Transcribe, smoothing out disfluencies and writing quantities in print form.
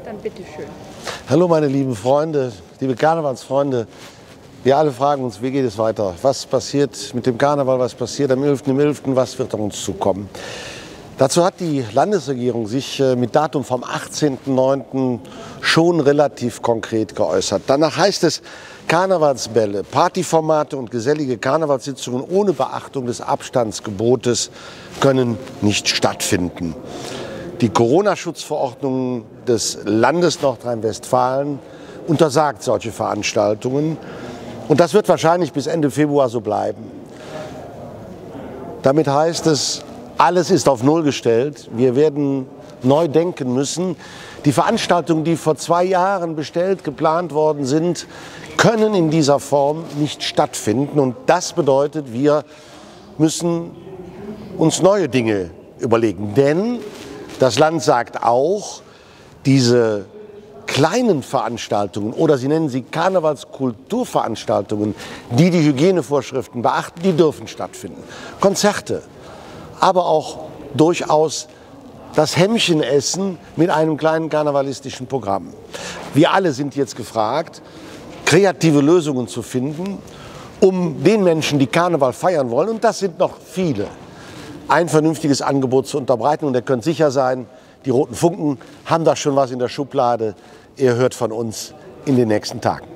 Dann bitteschön. Hallo meine lieben Freunde, liebe Karnevalsfreunde. Wir alle fragen uns, wie geht es weiter? Was passiert mit dem Karneval? Was passiert am 11.11.? Was wird auf uns zukommen? Dazu hat die Landesregierung sich mit Datum vom 18.09. schon relativ konkret geäußert. Danach heißt es, Karnevalsbälle, Partyformate und gesellige Karnevalssitzungen ohne Beachtung des Abstandsgebotes können nicht stattfinden. Die Corona-Schutzverordnung des Landes Nordrhein-Westfalen untersagt solche Veranstaltungen. Und das wird wahrscheinlich bis Ende Februar so bleiben. Damit heißt es, alles ist auf Null gestellt. Wir werden neu denken müssen. Die Veranstaltungen, die vor 2 Jahren bestellt, geplant worden sind, können in dieser Form nicht stattfinden. Und das bedeutet, wir müssen uns neue Dinge überlegen. Denn das Land sagt auch, diese kleinen Veranstaltungen oder Sie nennen sie Karnevalskulturveranstaltungen, die die Hygienevorschriften beachten, die dürfen stattfinden. Konzerte, aber auch durchaus das Hämmchenessen mit einem kleinen karnevalistischen Programm. Wir alle sind jetzt gefragt, kreative Lösungen zu finden, um den Menschen, die Karneval feiern wollen, und das sind noch viele, ein vernünftiges Angebot zu unterbreiten. Und ihr könnt sicher sein, die Roten Funken haben da schon was in der Schublade. Ihr hört von uns in den nächsten Tagen.